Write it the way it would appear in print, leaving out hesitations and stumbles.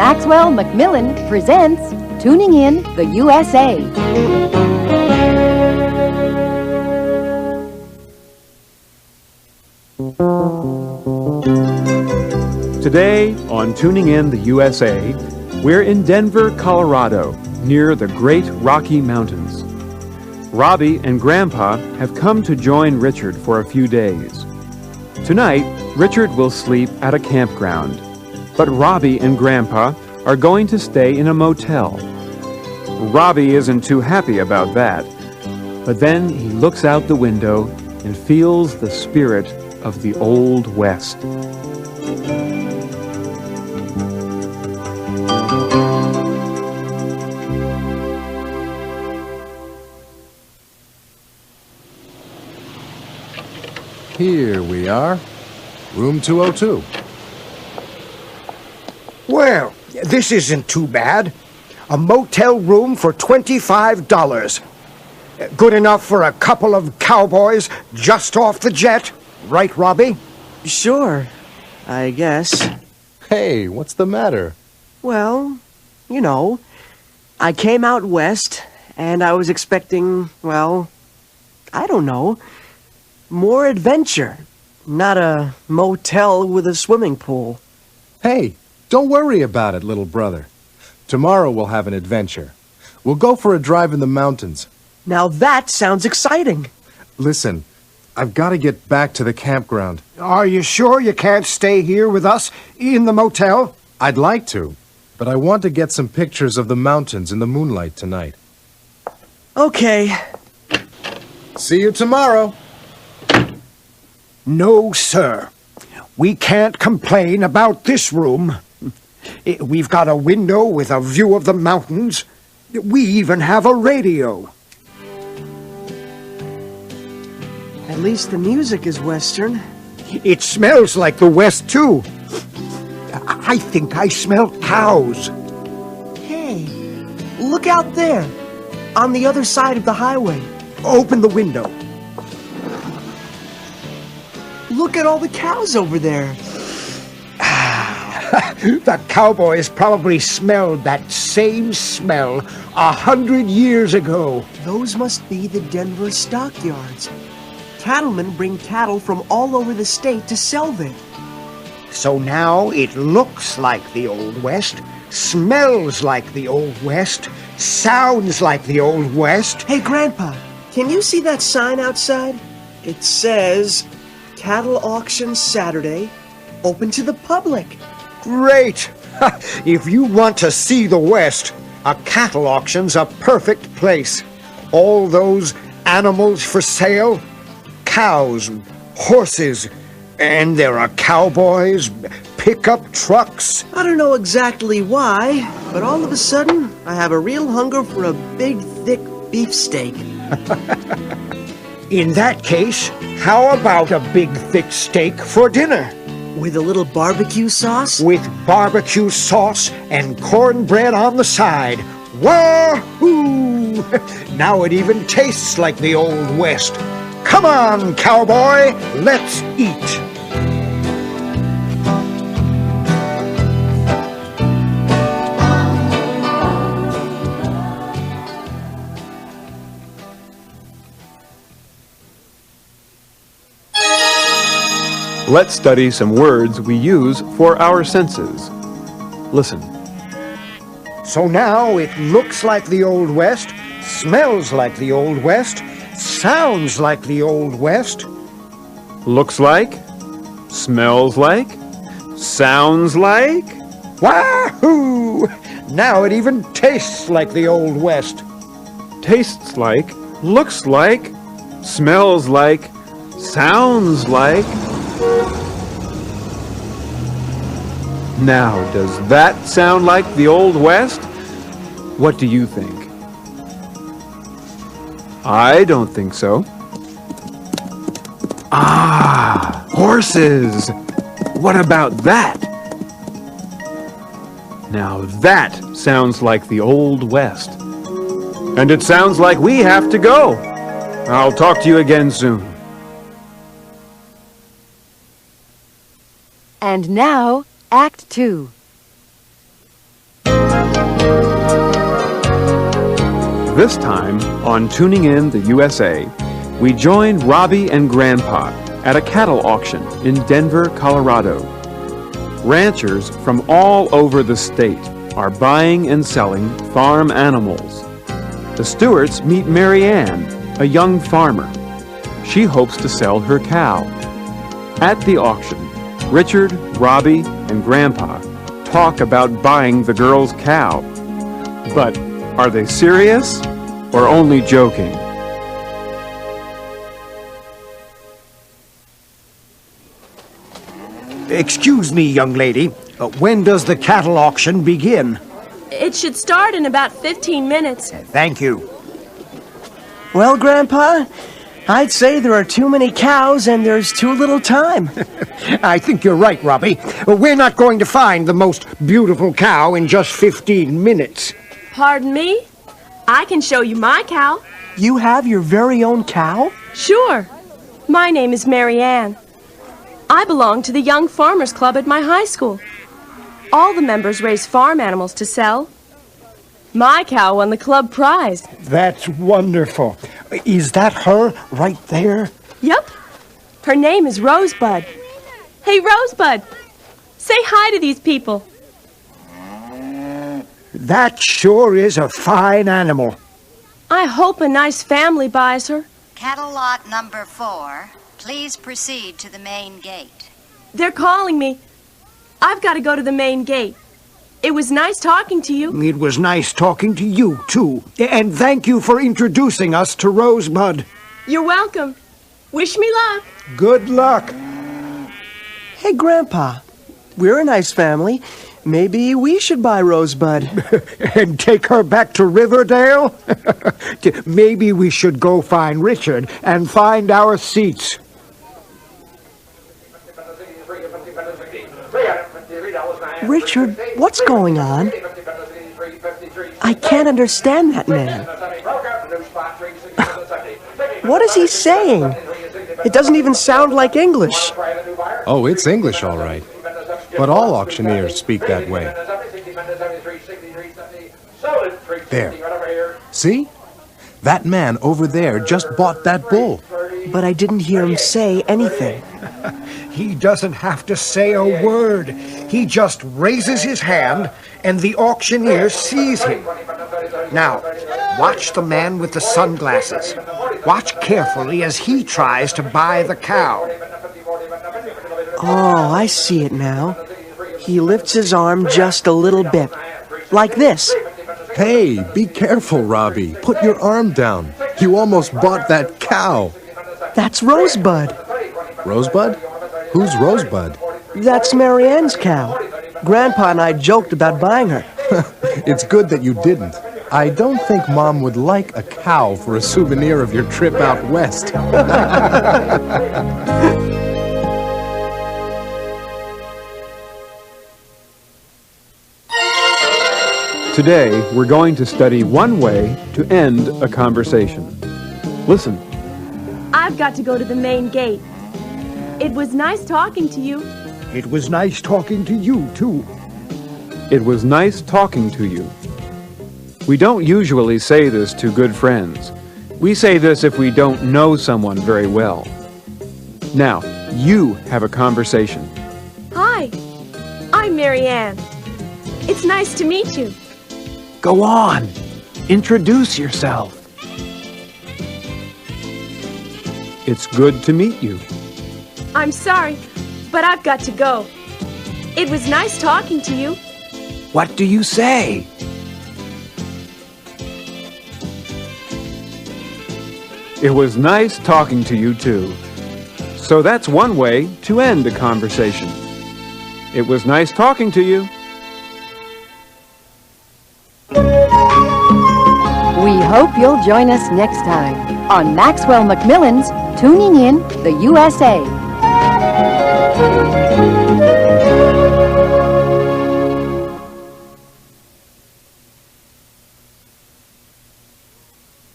Maxwell Macmillan presents Tuning In the USA. Today on Tuning In the USA, we're in Denver, Colorado, near the Great Rocky Mountains. Robbie and Grandpa have come to join Richard for a few days. Tonight, Richard will sleep at a campground, but Robbie and Grandpa are going to stay in a motel. Robbie isn't too happy about that, but then he looks out the window and feels the spirit of the Old West. Here we are. Room 202. Well, this isn't too bad. A motel room for $25. Good enough for a couple of cowboys just off the jet. Right, Robbie? Sure, I guess. Hey, what's the matter? Well, you know, I came out west, and I was expecting, well, I don't know, more adventure. Not a motel with a swimming pool. Hey, don't worry about it, little brother. Tomorrow we'll have an adventure. We'll go for a drive in the mountains. Now that sounds exciting. Listen, I've got to get back to the campground. Are you sure you can't stay here with us in the motel? I'd like to, but I want to get some pictures of the mountains in the moonlight tonight. Okay. See you tomorrow. No, sir. We can't complain about this room. We've got a window with a view of the mountains. We even have a radio. At least the music is Western. It smells like the West, too. I think I smell cows. Hey, look out there, on the other side of the highway. Open the window. Look at all the cows over there. The cowboys probably smelled that same smell 100 years ago. Those must be the Denver stockyards. Cattlemen bring cattle from all over the state to sell there. So now it looks like the Old West, smells like the Old West, sounds like the Old West. Hey, Grandpa, can you see that sign outside? It says, Cattle Auction Saturday, open to the public. Great! If you want to see the West, a cattle auction's a perfect place. All those animals for sale, cows, horses, and there are cowboys, pickup trucks. I don't know exactly why, but all of a sudden, I have a real hunger for a big, thick beefsteak. In that case, how about a big, thick steak for dinner? With a little barbecue sauce? With barbecue sauce and cornbread on the side. Wahoo! Now it even tastes like the Old West. Come on, cowboy, let's eat. Let's study some words we use for our senses. Listen. So now it looks like the Old West, smells like the Old West, sounds like the Old West. Looks like, smells like, sounds like. Wahoo! Now it even tastes like the Old West. Tastes like, looks like, smells like, sounds like. Now, does that sound like the Old West? What do you think? I don't think so. Ah, horses! What about that? Now that sounds like the Old West. And it sounds like we have to go. I'll talk to you again soon. And now, Act 2. This time, on Tuning In the USA, we joined Robbie and Grandpa at a cattle auction in Denver, Colorado. Ranchers from all over the state are buying and selling farm animals. The Stewarts meet Mary Ann, a young farmer. She hopes to sell her cow. At the auction, Richard, Robbie, and Grandpa talk about buying the girl's cow. But are they serious or only joking? Excuse me, young lady. When does the cattle auction begin? It should start in about 15 minutes. Thank you. Well, Grandpa, I'd say there are too many cows and there's too little time. I think you're right, Robbie. We're not going to find the most beautiful cow in just 15 minutes. Pardon me? I can show you my cow. You have your very own cow? Sure. My name is Mary Ann. I belong to the Young Farmers Club at my high school. All the members raise farm animals to sell. My cow won the club prize. That's wonderful. Is that her right there? Yep. Her name is Rosebud. Hey, Rosebud, say hi to these people. That sure is a fine animal. I hope a nice family buys her. Cattle lot number 4. Please proceed to the main gate. They're calling me. I've got to go to the main gate. It was nice talking to you. It was nice talking to you, too. And thank you for introducing us to Rosebud. You're welcome. Wish me luck. Good luck. Hey, Grandpa, we're a nice family. Maybe we should buy Rosebud. And take her back to Riverdale? Maybe we should go find Richard and find our seats. Richard, what's going on? I can't understand that man. What is he saying? It doesn't even sound like English. Oh, it's English, all right. But all auctioneers speak that way. There. See? That man over there just bought that bull. But I didn't hear him say anything. He doesn't have to say a word. He just raises his hand, and the auctioneer sees him. Now, watch the man with the sunglasses. Watch carefully as he tries to buy the cow. Oh, I see it now. He lifts his arm just a little bit. Like this. Hey, be careful, Robbie. Put your arm down. You almost bought that cow. That's Rosebud. Rosebud? Who's Rosebud? That's Mary Ann's cow. Grandpa and I joked about buying her. It's good that you didn't. I don't think Mom would like a cow for a souvenir of your trip out west. Today, we're going to study one way to end a conversation. Listen. I've got to go to the main gate. It was nice talking to you. It was nice talking to you, too. It was nice talking to you. We don't usually say this to good friends. We say this if we don't know someone very well. Now, you have a conversation. Hi, I'm Mary Ann. It's nice to meet you. Go on. Introduce yourself. It's good to meet you. I'm sorry, but I've got to go. It was nice talking to you. What do you say? It was nice talking to you, too. So that's one way to end a conversation. It was nice talking to you. We hope you'll join us next time on Maxwell Macmillan's Tuning In the USA.